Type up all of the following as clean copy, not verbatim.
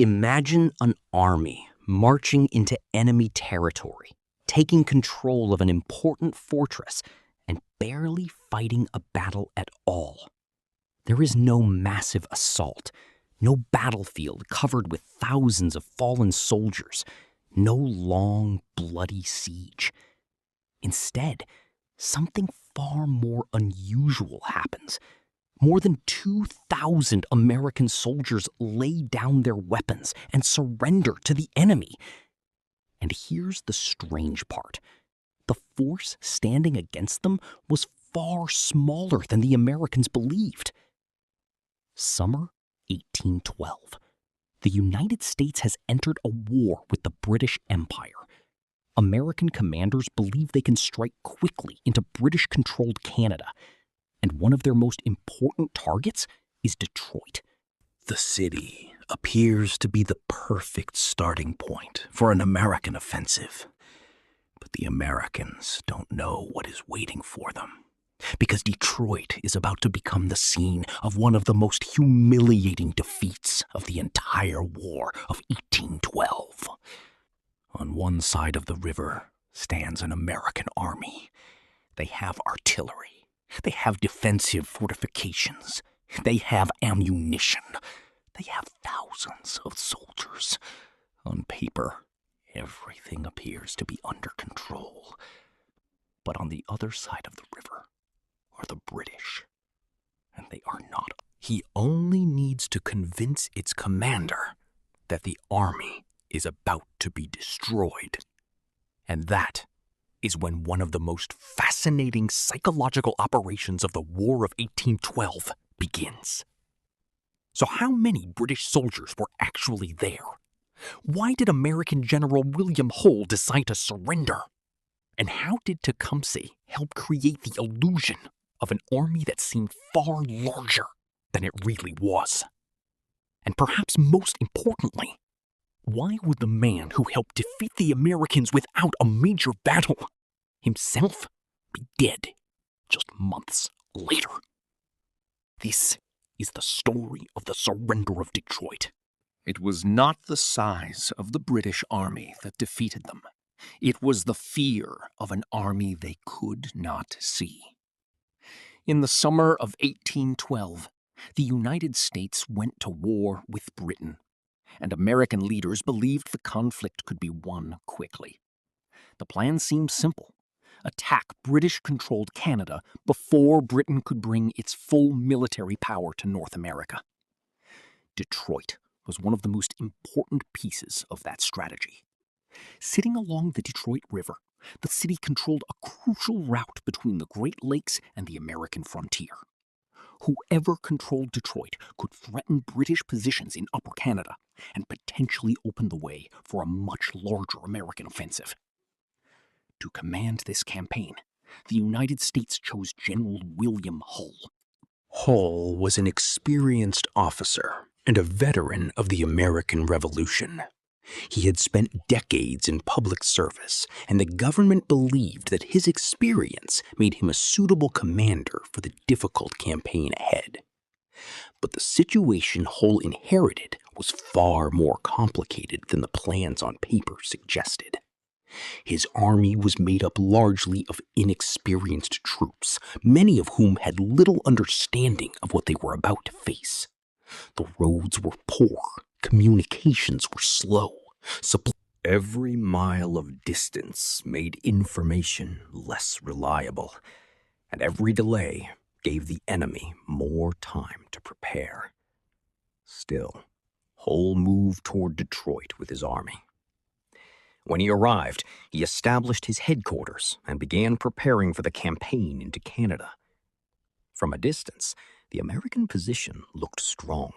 Imagine an army marching into enemy territory, taking control of an important fortress, and barely fighting a battle at all. There is no massive assault, no battlefield covered with thousands of fallen soldiers, no long, bloody siege. Instead, something far more unusual happens. More than 2,000 American soldiers lay down their weapons and surrender to the enemy. And here's the strange part. The force standing against them was far smaller than the Americans believed. Summer 1812. The United States has entered a war with the British Empire. American commanders believe they can strike quickly into British-controlled Canada, and one of their most important targets is Detroit. The city appears to be the perfect starting point for an American offensive. But the Americans don't know what is waiting for them, because Detroit is about to become the scene of one of the most humiliating defeats of the entire War of 1812. On one side of the river stands an American army. They have artillery. They have defensive fortifications. They have ammunition. They have thousands of soldiers. On paper, everything appears to be under control. But on the other side of the river are the British, and they are not. He only needs to convince its commander that the army is about to be destroyed. And that is when one of the most fascinating psychological operations of the War of 1812 begins. So how many British soldiers were actually there? Why did American General William Hull decide to surrender? And how did Tecumseh help create the illusion of an army that seemed far larger than it really was? And perhaps most importantly, why would the man who helped defeat the Americans without a major battle himself be dead just months later? This is the story of the surrender of Detroit. It was not the size of the British army that defeated them. It was the fear of an army they could not see. In the summer of 1812, the United States went to war with Britain, and American leaders believed the conflict could be won quickly. The plan seemed simple: attack British-controlled Canada before Britain could bring its full military power to North America. Detroit was one of the most important pieces of that strategy. Sitting along the Detroit River, the city controlled a crucial route between the Great Lakes and the American frontier. Whoever controlled Detroit could threaten British positions in Upper Canada and potentially open the way for a much larger American offensive. To command this campaign, the United States chose General William Hull. Hull was an experienced officer and a veteran of the American Revolution. He had spent decades in public service, and the government believed that his experience made him a suitable commander for the difficult campaign ahead. But the situation Hull inherited was far more complicated than the plans on paper suggested. His army was made up largely of inexperienced troops, many of whom had little understanding of what they were about to face. The roads were poor, communications were slow. Every mile of distance made information less reliable, and every delay gave the enemy more time to prepare. Still, Hull moved toward Detroit with his army. When he arrived, he established his headquarters and began preparing for the campaign into Canada. From a distance, the American position looked strong.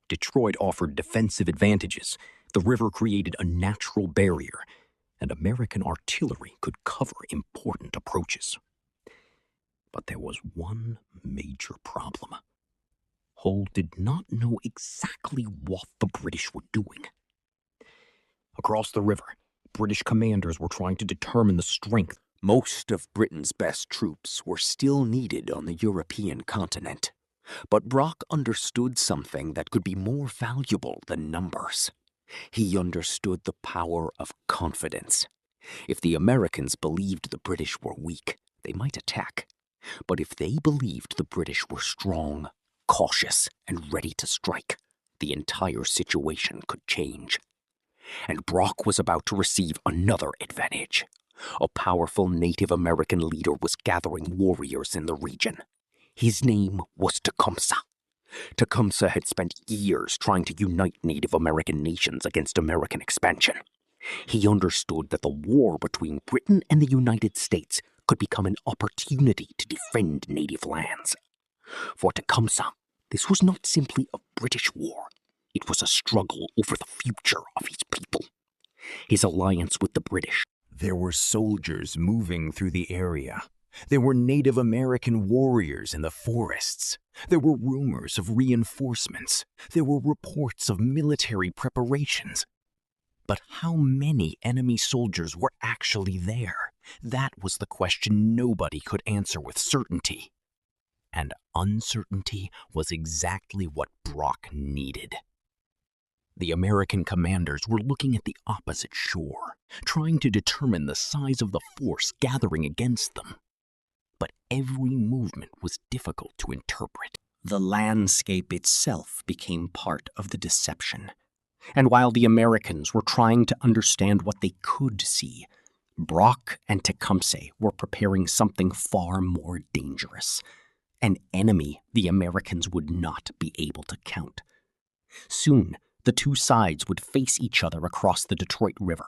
Detroit offered defensive advantages, the river created a natural barrier, and American artillery could cover important approaches. But there was one major problem. Hull did not know exactly what the British were doing. Across the river, British commanders were trying to determine the strength. Most of Britain's best troops were still needed on the European continent. But Brock understood something that could be more valuable than numbers. He understood the power of confidence. If the Americans believed the British were weak, they might attack. But if they believed the British were strong, cautious, and ready to strike, the entire situation could change. And Brock was about to receive another advantage. A powerful Native American leader was gathering warriors in the region. His name was Tecumseh. Tecumseh had spent years trying to unite Native American nations against American expansion. He understood that the war between Britain and the United States could become an opportunity to defend native lands. For Tecumseh, this was not simply a British war. It was a struggle over the future of his people. His alliance with the British. There were soldiers moving through the area. There were Native American warriors in the forests. There were rumors of reinforcements. There were reports of military preparations. But how many enemy soldiers were actually there? That was the question nobody could answer with certainty. And uncertainty was exactly what Brock needed. The American commanders were looking at the opposite shore, trying to determine the size of the force gathering against them. But every movement was difficult to interpret. The landscape itself became part of the deception. And while the Americans were trying to understand what they could see, Brock and Tecumseh were preparing something far more dangerous. An enemy the Americans would not be able to count. Soon, the two sides would face each other across the Detroit River.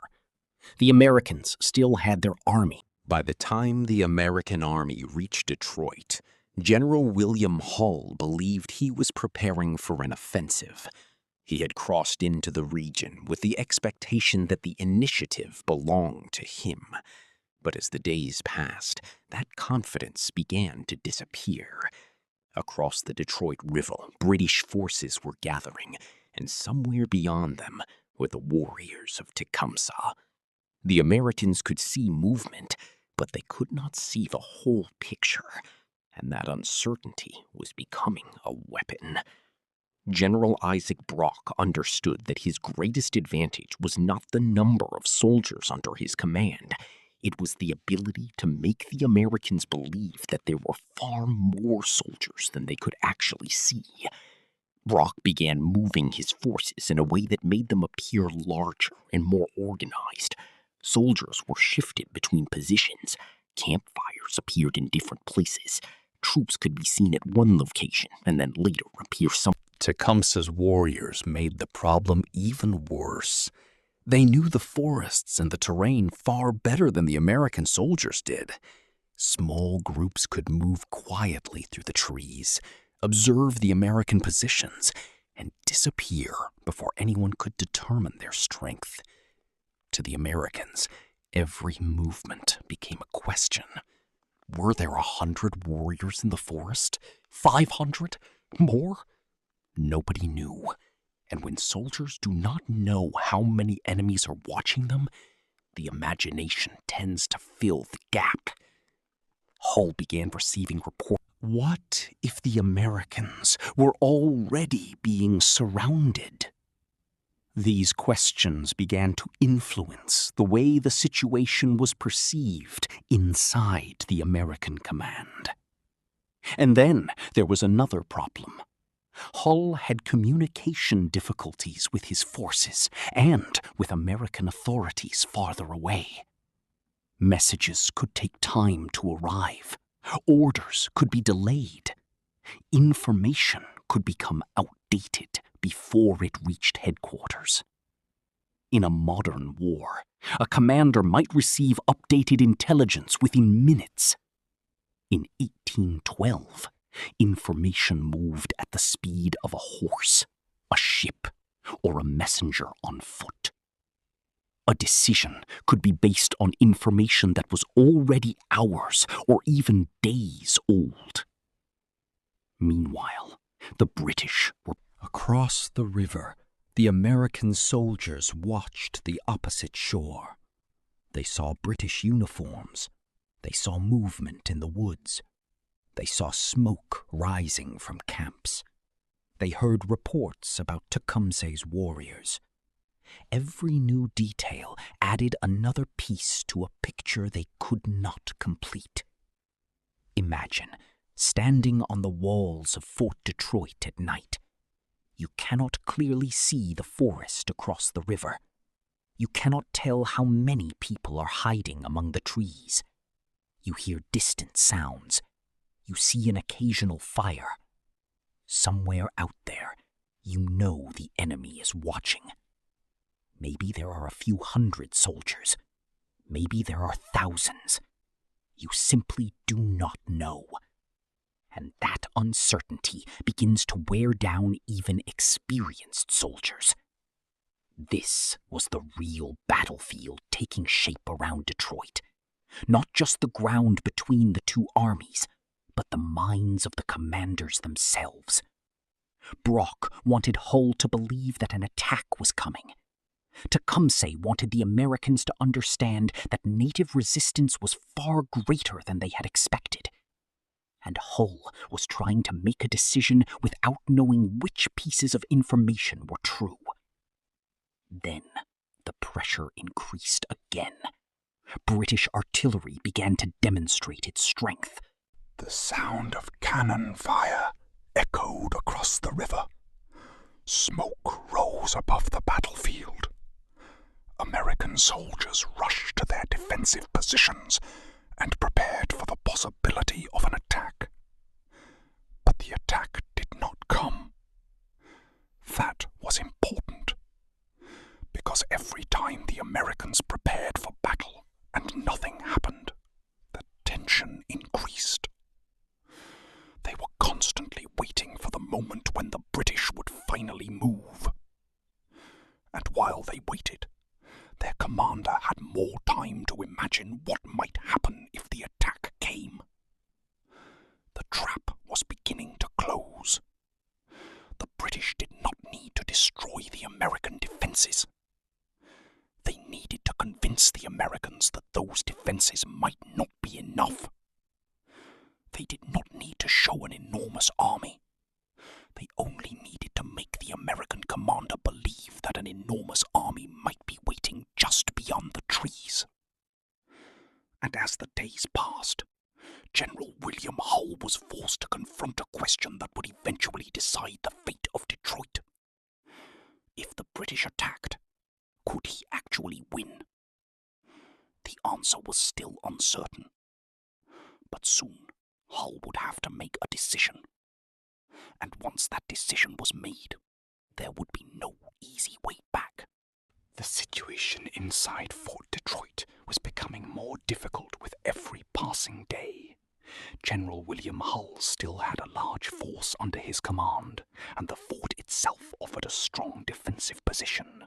The Americans still had their army. By the time the American army reached Detroit, General William Hull believed he was preparing for an offensive. He had crossed into the region with the expectation that the initiative belonged to him. But as the days passed, that confidence began to disappear. Across the Detroit River, British forces were gathering, and somewhere beyond them were the warriors of Tecumseh. The Americans could see movement, but they could not see the whole picture, and that uncertainty was becoming a weapon. General Isaac Brock understood that his greatest advantage was not the number of soldiers under his command. It was the ability to make the Americans believe that there were far more soldiers than they could actually see. Brock began moving his forces in a way that made them appear larger and more organized. Soldiers were shifted between positions. Campfires appeared in different places. Troops could be seen at one location and then later appear somewhere. Tecumseh's warriors made the problem even worse. They knew the forests and the terrain far better than the American soldiers did. Small groups could move quietly through the trees, observe the American positions, and disappear before anyone could determine their strength. To the Americans, every movement became a question. Were there 100 warriors in the forest? 500? More? Nobody knew. And when soldiers do not know how many enemies are watching them, the imagination tends to fill the gap. Hull began receiving reports. What if the Americans were already being surrounded? These questions began to influence the way the situation was perceived inside the American command. And then there was another problem. Hull had communication difficulties with his forces and with American authorities farther away. Messages could take time to arrive. Orders could be delayed. Information could become outdated before it reached headquarters. In a modern war, a commander might receive updated intelligence within minutes. In 1812, information moved at the speed of a horse, a ship, or a messenger on foot. A decision could be based on information that was already hours or even days old. Meanwhile, the British were across the river. The American soldiers watched the opposite shore. They saw British uniforms. They saw movement in the woods. They saw smoke rising from camps. They heard reports about Tecumseh's warriors. Every new detail added another piece to a picture they could not complete. Imagine standing on the walls of Fort Detroit at night. You cannot clearly see the forest across the river. You cannot tell how many people are hiding among the trees. You hear distant sounds. You see an occasional fire. Somewhere out there, you know the enemy is watching. Maybe there are a few hundred soldiers. Maybe there are thousands. You simply do not know. And that uncertainty begins to wear down even experienced soldiers. This was the real battlefield taking shape around Detroit. Not just the ground between the two armies, but the minds of the commanders themselves. Brock wanted Hull to believe that an attack was coming. Tecumseh wanted the Americans to understand that native resistance was far greater than they had expected. And Hull was trying to make a decision without knowing which pieces of information were true. Then the pressure increased again. British artillery began to demonstrate its strength. The sound of cannon fire echoed across the river. Smoke rose above the battlefield. American soldiers rushed to their defensive positions and prepared for the possibility of an attack. But the attack did not come. That was important, because every time the Americans prepared for battle and nothing happened, the tension increased. They were constantly waiting for the moment when the British would finally move. And while they waited, their commander had more time to imagine what might happen if the attack came. The trap was beginning to close. The British did not need to destroy the American defenses. They needed to convince the Americans that those defenses might not be enough. They did not need to show an enormous army. They only needed to make the American commander believe that an enormous army might be waiting just beyond the trees. And as the days passed, General William Hull was forced to confront a question that would eventually decide the fate of Detroit. If the British attacked, could he actually win? The answer was still uncertain. But soon, Hull would have to make a decision. And once that decision was made, there would be no easy way back. The situation inside Fort Detroit was becoming more difficult with every passing day. General William Hull still had a large force under his command, and the fort itself offered a strong defensive position.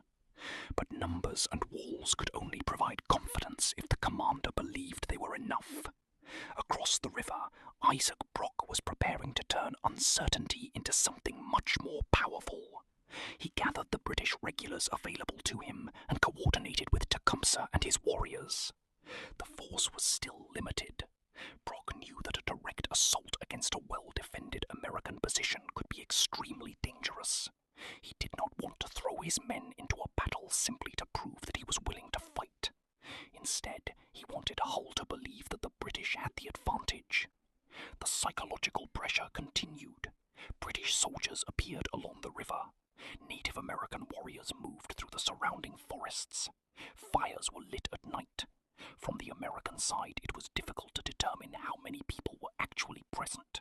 But numbers and walls could only provide confidence if the commander believed they were enough. Across the river, Isaac Brock was preparing to turn uncertainty into something much more powerful. He gathered the British regulars available to him and coordinated with Tecumseh and his warriors. The force was still limited. Brock knew that a direct assault against a well-defended American position could be extremely dangerous. He did not want to throw his men into a battle simply to prove that he was willing to fight. Instead, he wanted Hull to believe that the British had the advantage. The psychological pressure continued. British soldiers appeared along the river. Native American warriors moved through the surrounding forests. Fires were lit at night. From the American side, it was difficult to determine how many people were actually present.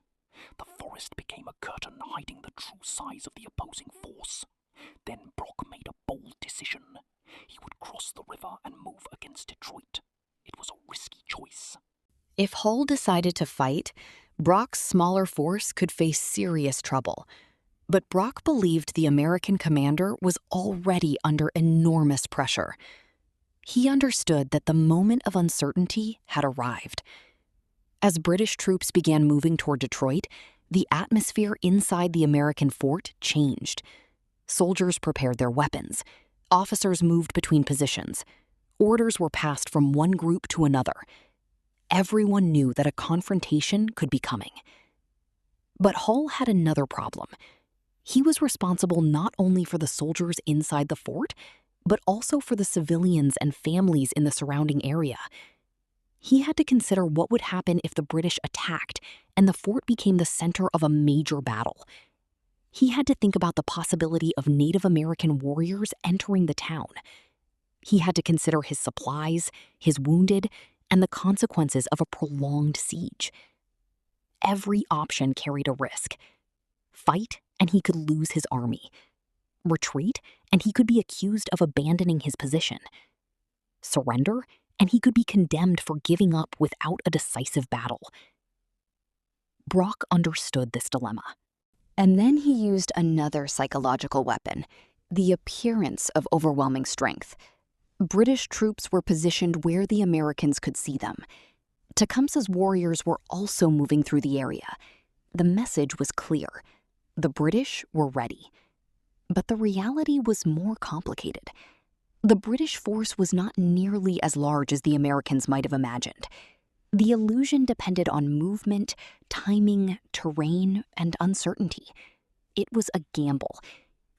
The forest became a curtain hiding the true size of the opposing force. Then Brock made a bold decision. He would cross the river and move against Detroit. It was a risky choice. If Hull decided to fight, Brock's smaller force could face serious trouble. But Brock believed the American commander was already under enormous pressure. He understood that the moment of uncertainty had arrived. As British troops began moving toward Detroit, the atmosphere inside the American fort changed. Soldiers prepared their weapons. Officers moved between positions. Orders were passed from one group to another. Everyone knew that a confrontation could be coming. But Hull had another problem. He was responsible not only for the soldiers inside the fort, but also for the civilians and families in the surrounding area. He had to consider what would happen if the British attacked and the fort became the center of a major battle. He had to think about the possibility of Native American warriors entering the town. He had to consider his supplies, his wounded, and the consequences of a prolonged siege. Every option carried a risk. Fight, and he could lose his army. Retreat, and he could be accused of abandoning his position. Surrender, and he could be condemned for giving up without a decisive battle. Brock understood this dilemma. And then he used another psychological weapon, the appearance of overwhelming strength. British troops were positioned where the Americans could see them. Tecumseh's warriors were also moving through the area. The message was clear. The British were ready. But the reality was more complicated. The British force was not nearly as large as the Americans might have imagined. The illusion depended on movement, timing, terrain, and uncertainty. It was a gamble.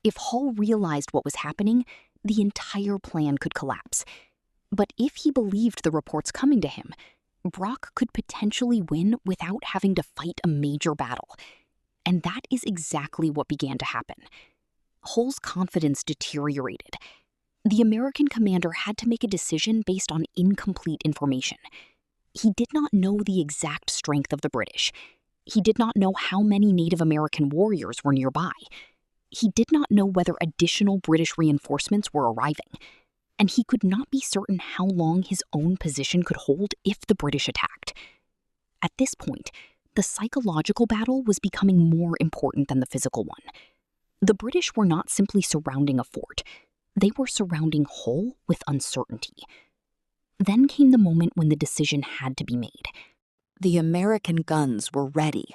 If Hull realized what was happening, the entire plan could collapse. But if he believed the reports coming to him, Brock could potentially win without having to fight a major battle. And that is exactly what began to happen. Hull's confidence deteriorated. The American commander had to make a decision based on incomplete information. He did not know the exact strength of the British. He did not know how many Native American warriors were nearby. He did not know whether additional British reinforcements were arriving. And he could not be certain how long his own position could hold if the British attacked. At this point, the psychological battle was becoming more important than the physical one. The British were not simply surrounding a fort. They were surrounding Hull with uncertainty. Then came the moment when the decision had to be made. The American guns were ready.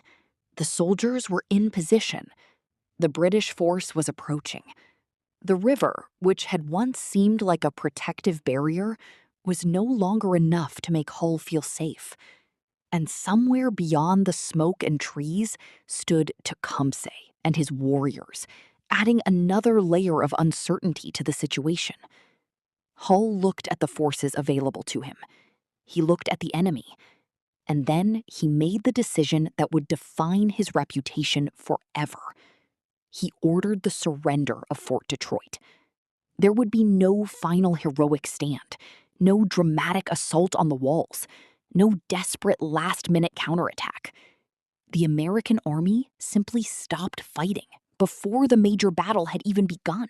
The soldiers were in position. The British force was approaching. The river, which had once seemed like a protective barrier, was no longer enough to make Hull feel safe. And somewhere beyond the smoke and trees stood Tecumseh and his warriors, adding another layer of uncertainty to the situation. Hull looked at the forces available to him. He looked at the enemy. And then he made the decision that would define his reputation forever. He ordered the surrender of Fort Detroit. There would be no final heroic stand, no dramatic assault on the walls, no desperate last-minute counterattack. The American army simply stopped fighting before the major battle had even begun.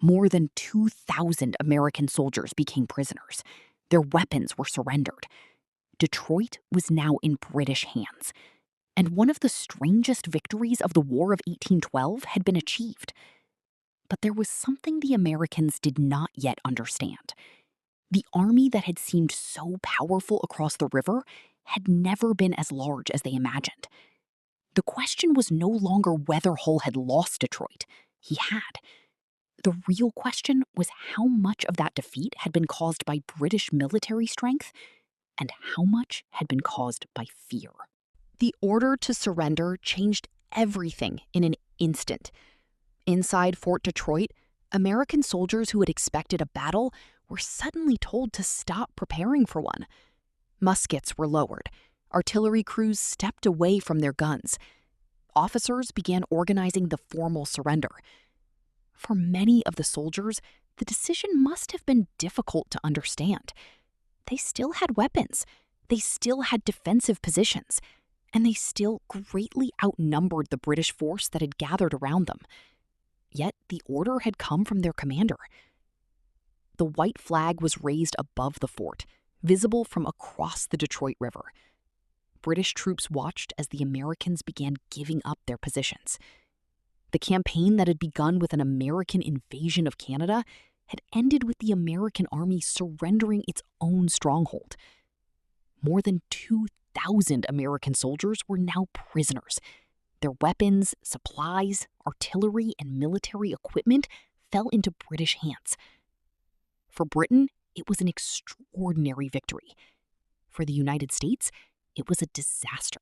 More than 2,000 American soldiers became prisoners. Their weapons were surrendered. Detroit was now in British hands. And one of the strangest victories of the War of 1812 had been achieved. But there was something the Americans did not yet understand. The army that had seemed so powerful across the river had never been as large as they imagined. The question was no longer whether Hull had lost Detroit. He had. The real question was how much of that defeat had been caused by British military strength and how much had been caused by fear. The order to surrender changed everything in an instant. Inside Fort Detroit, American soldiers who had expected a battle were suddenly told to stop preparing for one. Muskets were lowered. Artillery crews stepped away from their guns. Officers began organizing the formal surrender. For many of the soldiers, the decision must have been difficult to understand. They still had weapons. They still had defensive positions. And they still greatly outnumbered the British force that had gathered around them. Yet the order had come from their commander. The white flag was raised above the fort, visible from across the Detroit River. British troops watched as the Americans began giving up their positions. The campaign that had begun with an American invasion of Canada had ended with the American army surrendering its own stronghold. More than 2,000 American soldiers were now prisoners. Their weapons, supplies, artillery, and military equipment fell into British hands. For Britain, it was an extraordinary victory. For the United States, it was a disaster.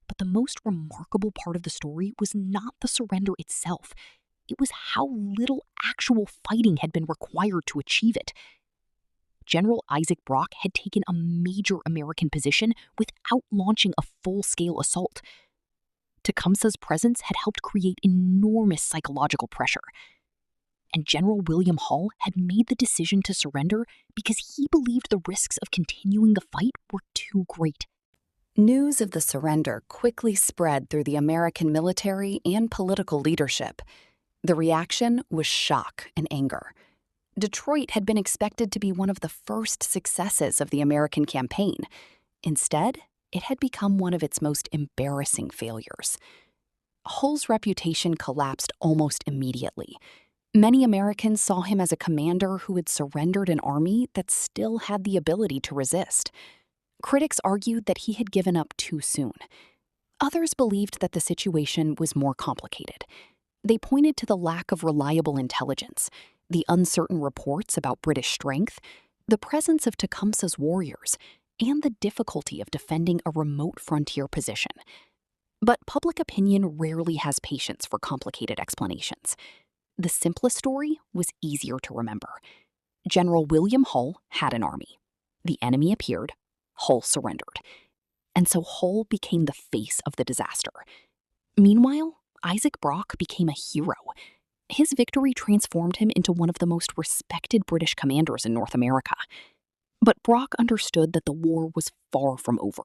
But the most remarkable part of the story was not the surrender itself. It was how little actual fighting had been required to achieve it. General Isaac Brock had taken a major American position without launching a full-scale assault. Tecumseh's presence had helped create enormous psychological pressure. And General William Hull had made the decision to surrender because he believed the risks of continuing the fight were too great. News of the surrender quickly spread through the American military and political leadership. The reaction was shock and anger. Detroit had been expected to be one of the first successes of the American campaign. Instead, it had become one of its most embarrassing failures. Hull's reputation collapsed almost immediately. Many Americans saw him as a commander who had surrendered an army that still had the ability to resist. Critics argued that he had given up too soon. Others believed that the situation was more complicated. They pointed to the lack of reliable intelligence, the uncertain reports about British strength, the presence of Tecumseh's warriors, and the difficulty of defending a remote frontier position. But public opinion rarely has patience for complicated explanations. The simplest story was easier to remember. General William Hull had an army. The enemy appeared. Hull surrendered. And so Hull became the face of the disaster. Meanwhile, Isaac Brock became a hero. His victory transformed him into one of the most respected British commanders in North America. But Brock understood that the war was far from over.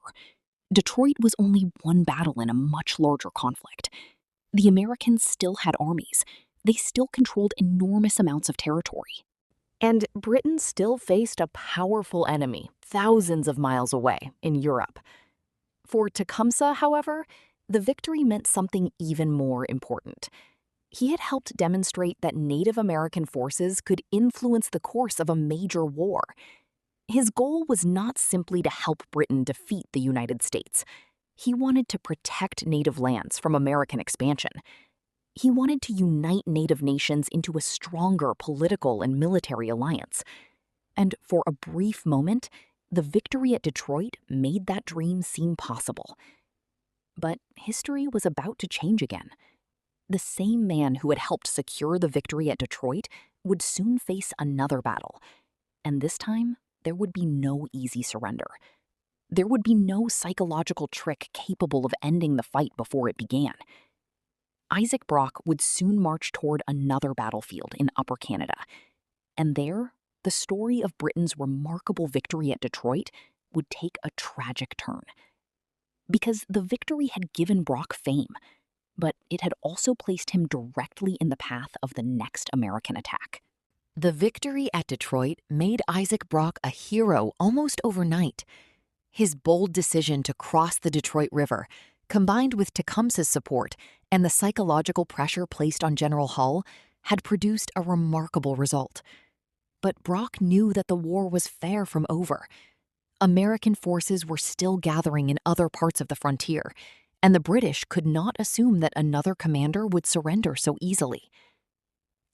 Detroit was only one battle in a much larger conflict. The Americans still had armies. They still controlled enormous amounts of territory. And Britain still faced a powerful enemy thousands of miles away in Europe. For Tecumseh, however, the victory meant something even more important. He had helped demonstrate that Native American forces could influence the course of a major war. His goal was not simply to help Britain defeat the United States. He wanted to protect native lands from American expansion. He wanted to unite native nations into a stronger political and military alliance. And for a brief moment, the victory at Detroit made that dream seem possible. But history was about to change again. The same man who had helped secure the victory at Detroit would soon face another battle. And this time, there would be no easy surrender. There would be no psychological trick capable of ending the fight before it began. Isaac Brock would soon march toward another battlefield in Upper Canada. And there, the story of Britain's remarkable victory at Detroit would take a tragic turn. Because the victory had given Brock fame, but it had also placed him directly in the path of the next American attack. The victory at Detroit made Isaac Brock a hero almost overnight. His bold decision to cross the Detroit River, combined with Tecumseh's support and the psychological pressure placed on General Hull, had produced a remarkable result. But Brock knew that the war was far from over. American forces were still gathering in other parts of the frontier, and the British could not assume that another commander would surrender so easily.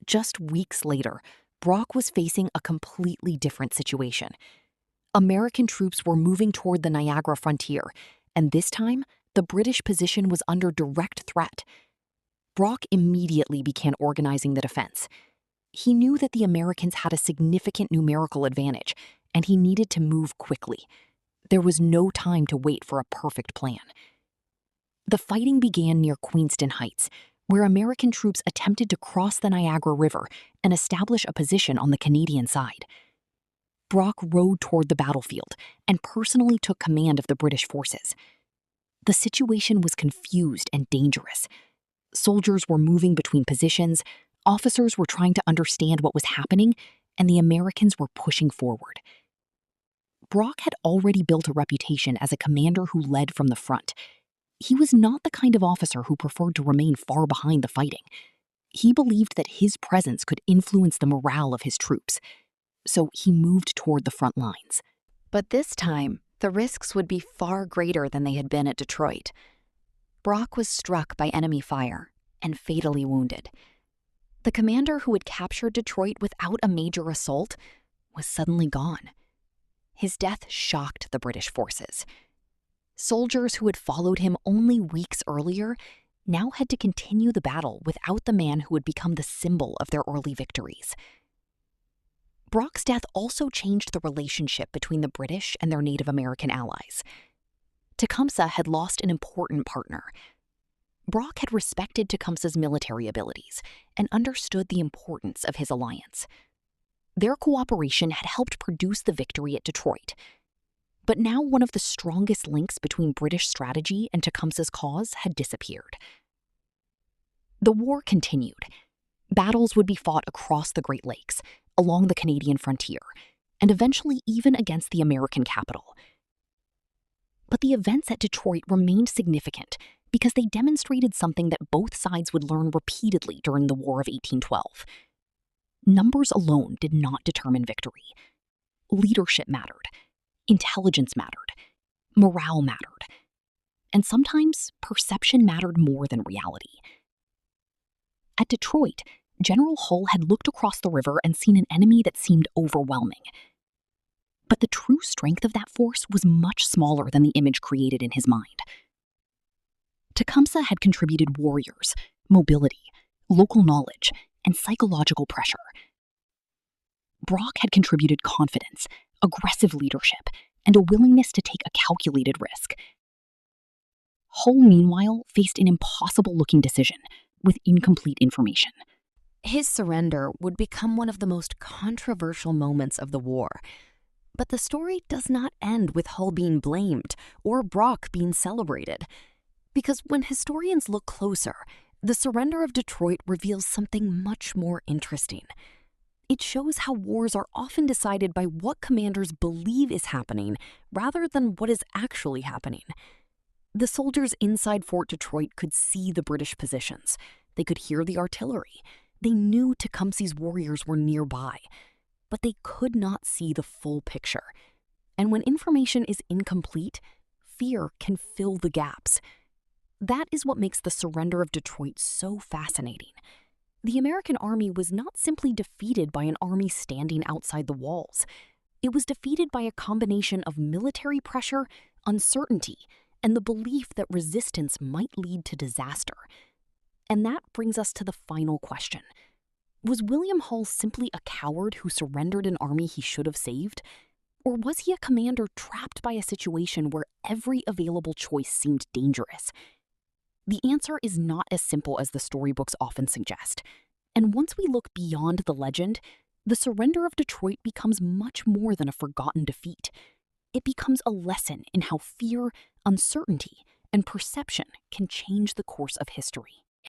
Just weeks later, Brock was facing a completely different situation. American troops were moving toward the Niagara frontier, and this time, the British position was under direct threat. Brock immediately began organizing the defense. He knew that the Americans had a significant numerical advantage, and he needed to move quickly. There was no time to wait for a perfect plan. The fighting began near Queenston Heights, where American troops attempted to cross the Niagara River and establish a position on the Canadian side. Brock rode toward the battlefield and personally took command of the British forces. The situation was confused and dangerous. Soldiers were moving between positions, officers were trying to understand what was happening, and the Americans were pushing forward. Brock had already built a reputation as a commander who led from the front. He was not the kind of officer who preferred to remain far behind the fighting. He believed that his presence could influence the morale of his troops, so he moved toward the front lines. But this time, the risks would be far greater than they had been at Detroit. Brock was struck by enemy fire and fatally wounded. The commander who had captured Detroit without a major assault was suddenly gone. His death shocked the British forces. Soldiers who had followed him only weeks earlier now had to continue the battle without the man who would become the symbol of their early victories. Brock's death also changed the relationship between the British and their Native American allies. Tecumseh had lost an important partner. Brock had respected Tecumseh's military abilities and understood the importance of his alliance. Their cooperation had helped produce the victory at Detroit. But now one of the strongest links between British strategy and Tecumseh's cause had disappeared. The war continued. Battles would be fought across the Great Lakes, along the Canadian frontier, and eventually even against the American capital. But the events at Detroit remained significant because they demonstrated something that both sides would learn repeatedly during the War of 1812. Numbers alone did not determine victory. Leadership mattered, intelligence mattered, morale mattered, and sometimes perception mattered more than reality. At Detroit, General Hull had looked across the river and seen an enemy that seemed overwhelming. But the true strength of that force was much smaller than the image created in his mind. Tecumseh had contributed warriors, mobility, local knowledge, and psychological pressure. Brock had contributed confidence, aggressive leadership, and a willingness to take a calculated risk. Hull, meanwhile, faced an impossible-looking decision with incomplete information. His surrender would become one of the most controversial moments of the war. But the story does not end with Hull being blamed or Brock being celebrated. Because when historians look closer, the surrender of Detroit reveals something much more interesting. It shows how wars are often decided by what commanders believe is happening rather than what is actually happening. The soldiers inside Fort Detroit could see the British positions. They could hear the artillery. They knew Tecumseh's warriors were nearby, but they could not see the full picture. And when information is incomplete, fear can fill the gaps. That is what makes the surrender of Detroit so fascinating. The American army was not simply defeated by an army standing outside the walls. It was defeated by a combination of military pressure, uncertainty, and the belief that resistance might lead to disaster. And that brings us to the final question. Was William Hull simply a coward who surrendered an army he should have saved? Or was he a commander trapped by a situation where every available choice seemed dangerous? The answer is not as simple as the storybooks often suggest. And once we look beyond the legend, the surrender of Detroit becomes much more than a forgotten defeat. It becomes a lesson in how fear, uncertainty, and perception can change the course of history.